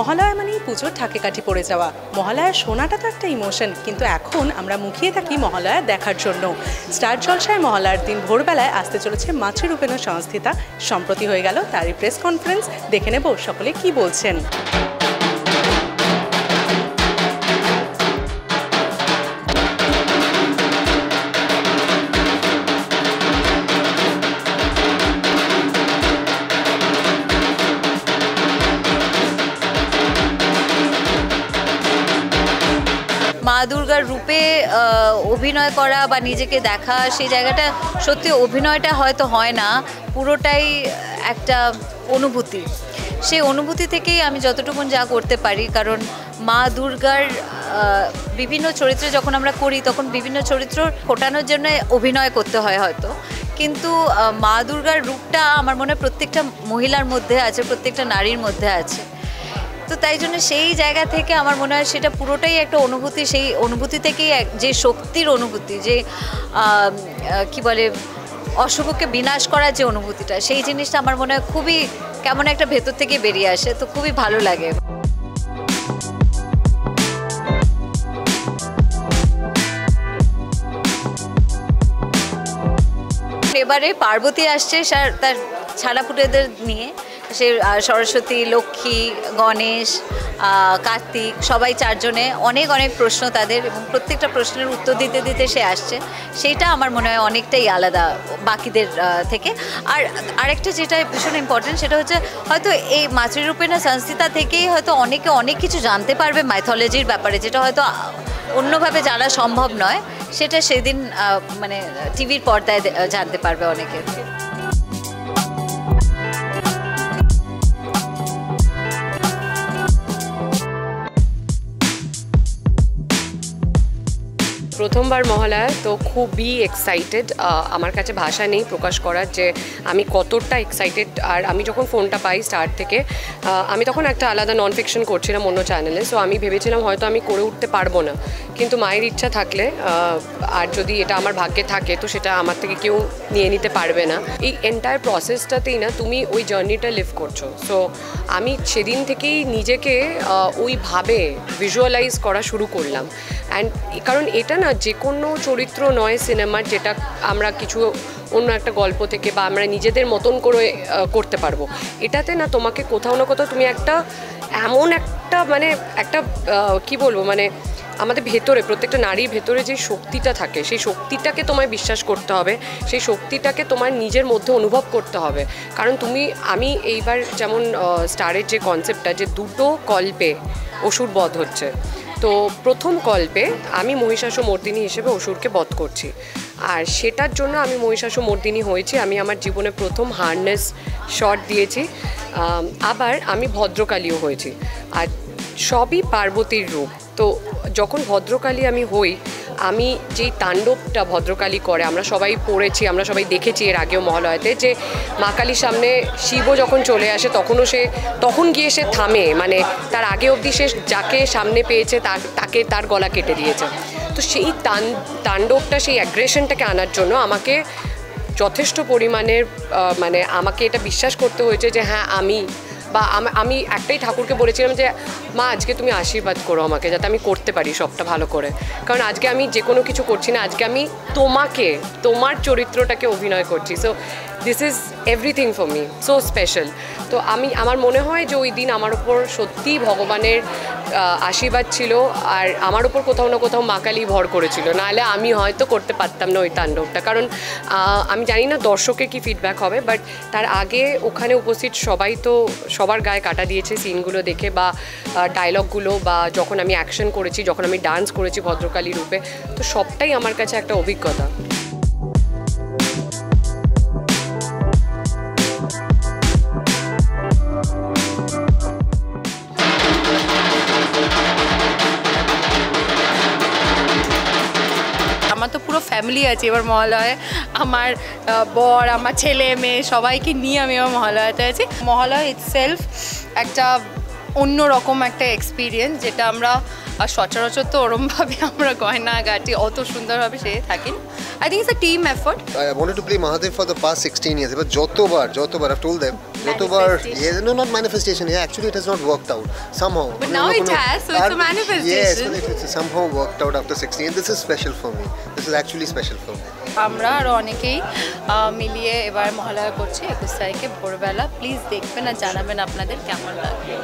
মহালয়া মানেই পুজোর ঠাকে কাঠি পড়ে যাওয়া। মহালয়ার শোনাটা তো একটা ইমোশন, কিন্তু এখন আমরা মুখিয়ে থাকি মহালয়া দেখার জন্য। স্টার জলসায় মহালয়ার দিন ভোরবেলায় আসতে চলেছে মাতৃরূপেণ সংস্থিতা। সম্প্রতি হয়ে গেল তারই প্রেস কনফারেন্স। দেখে নেব সকলে কি বলছেন। মা দুর্গার রূপে অভিনয় করা বা নিজেকে দেখা, সেই জায়গাটা সত্যি অভিনয়টা হয়তো হয় না, পুরোটাই একটা অনুভূতি। সেই অনুভূতি থেকেই আমি যতটুকুন যা করতে পারি, কারণ মা দুর্গার বিভিন্ন চরিত্রে যখন আমরা করি তখন বিভিন্ন চরিত্র ফোটানোর জন্য অভিনয় করতে হয় হয়তো, কিন্তু মা দুর্গার রূপটা আমার মনে হয় প্রত্যেকটা মহিলার মধ্যে আছে, প্রত্যেকটা নারীর মধ্যে আছে। তো তাই জন্য সেই জায়গা থেকে আমার মনে হয় সেটা পুরোটাই একটা অনুভূতি। সেই অনুভূতি থেকেই যে শক্তির অনুভূতি, যে কি বলে অশুভকে বিনাশ করার যে অনুভূতিটা, সেই জিনিসটা আমার মনে হয় খুবই কেমন একটা ভেতর থেকে বেরিয়ে আসে, তো খুবই ভালো লাগে। এবারে পার্বতী আসছে তার ছানাপুটেদের নিয়ে, সে সরস্বতী, লক্ষ্মী, গণেশ, কার্তিক, সবাই চারজনে অনেক অনেক প্রশ্ন তাদের, এবং প্রত্যেকটা প্রশ্নের উত্তর দিতে দিতে সে আসছে। সেইটা আমার মনে হয় অনেকটাই আলাদা বাকিদের থেকে। আর আরেকটা যেটা ভীষণ ইম্পর্টেন্ট, সেটা হচ্ছে হয়তো এই মাতৃরূপেণ সংস্থিতা থেকেই হয়তো অনেকে অনেক কিছু জানতে পারবে মাইথোলজির ব্যাপারে, যেটা হয়তো অন্যভাবে জানা সম্ভব নয়, সেটা সেদিন মানে টিভির পর্দায় জানতে পারবে অনেকে। প্রথমবার মহালয়া, তো খুবই এক্সাইটেড। আমার কাছে ভাষা নেই প্রকাশ করার যে আমি কতটা এক্সাইটেড। আর আমি যখন ফোনটা পাই স্টার্ট থেকে, আমি তখন একটা আলাদা নন ফিকশন করছিলাম অন্য চ্যানেলে, সো আমি ভেবেছিলাম হয়তো আমি করে উঠতে পারবো না, কিন্তু মায়ের ইচ্ছা থাকলে আর যদি এটা আমার ভাগ্যে থাকে তো সেটা আমার থেকে কেউ নিয়ে নিতে পারবে না। এই এন্টায়ার প্রসেসটাতেই না তুমি ওই জার্নিটা লিভ করছো। সো আমি সেদিন থেকেই নিজেকে ওইভাবে ভিজুয়ালাইজ করা শুরু করলাম। অ্যান্ড কারণ এটা না যে কোনো চরিত্র নয় সিনেমার, যেটা আমরা কিছু অন্য একটা গল্প থেকে বা আমরা নিজেদের মতন করে করতে পারবো। এটাতে না তোমাকে কোথাও না কোথাও তুমি একটা এমন একটা মানে একটা কি বলবো, মানে আমাদের ভেতরে, প্রত্যেকটা নারীর ভেতরে যে শক্তিটা থাকে, সেই শক্তিটাকে তোমায় বিশ্বাস করতে হবে, সেই শক্তিটাকে তোমার নিজের মধ্যে অনুভব করতে হবে। কারণ আমি এইবার যেমন স্টারের যে কনসেপ্টটা, যে দুটো কল্পে অসুর বধ হচ্ছে, তো প্রথম কল্পে আমি মহিষাসুরমর্দিনী হিসেবে অসুরকে বধ করছি, আর সেটার জন্য আমি মহিষাসুরমর্দিনী হয়েছি। আমি আমার জীবনে প্রথম হার্নেস শট দিয়েছি, আবার আমি ভদ্রকালীও হয়েছি, আর সবই পার্বতীর রূপ। তো যখন ভদ্রকালী আমি হই, আমি যেই তাণ্ডবটা ভদ্রকালী করে আমরা সবাই পড়েছি, আমরা সবাই দেখেছি এর আগেও মহালয়াতে, যে মা কালীর সামনে শিবও যখন চলে আসে তখন গিয়ে সে থামে, মানে তার আগে অবধি সে যাকে সামনে পেয়েছে তাকে তার গলা কেটে দিয়েছে। তো সেই তাণ্ডবটা, সেই অ্যাগ্রেশনটাকে আনার জন্য আমাকে যথেষ্ট পরিমাণের মানে আমাকে এটা বিশ্বাস করতে হয়েছে যে হ্যাঁ আমি একটাই ঠাকুরকে বলেছিলাম যে মা আজকে তুমি আশীর্বাদ করো আমাকে, যাতে আমি করতে পারি সবটা ভালো করে। কারণ আজকে আমি যে কোনো কিছু করছি না, আজকে আমি তোমার চরিত্রটাকে অভিনয় করছি। So this is everything for me, so special. তো আমার মনে হয় যে ওই দিন আমার ওপর সত্যিই ভগবানের আশীর্বাদ ছিল, আর আমার ওপর কোথাও না কোথাও মা কালী ভর করেছিল, নাহলে আমি হয়তো করতে পারতাম না ওই তাণ্ডবটা। কারণ আমি জানি না দর্শকের কী ফিডব্যাক হবে, বাট তার আগে ওখানে উপস্থিত সবাই তো সবার গায়ে কাটা দিয়েছে সিনগুলো দেখে, বা ডায়লগগুলো, বা যখন আমি অ্যাকশন করেছি, যখন আমি ডান্স করেছি ভদ্রকালী রূপে, তো সবটাই আমার কাছে একটা অভিজ্ঞতা। আমার তো পুরো ফ্যামিলি আছে এবার মহালয়ায়, আমার বর, আমার ছেলে মেয়ে সবাইকে নিয়ে আমি এবার মহালয়াতে আছি। মহালয়া ইটসেলফ একটা অন্যরকম একটা এক্সপিরিয়েন্স, যেটা আমরা সচরাচর তো ওরমভাবে আমরা গয়না গাটি অত সুন্দরভাবে সে থাকি। I think it's a team effort. I wanted to play Mahadev for the past 16 years. But যতবার I've told them যতবার Manifestation. no, not manifestation, yeah, actually it has not worked out somehow. But now it has, so it's a manifestation. Yes, but it's somehow worked out after 16, and this is special for me. This is actually special for me. আমরা আরও অনেকেই মিলিয়ে এবার মহালয়া করছি 21 তারিখে ভোরবেলা। Please দেখবেন আর জানাবেন আপনাদের কেমন লাগবে।